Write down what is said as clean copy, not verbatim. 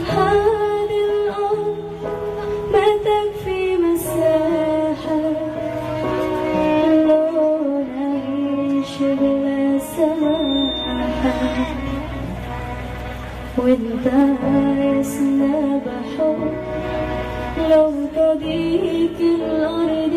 هذه الأرض ما تكفي مساحة لو نعيش بلا سماحة، وانت عايزنا بحب لو تضيق الأرض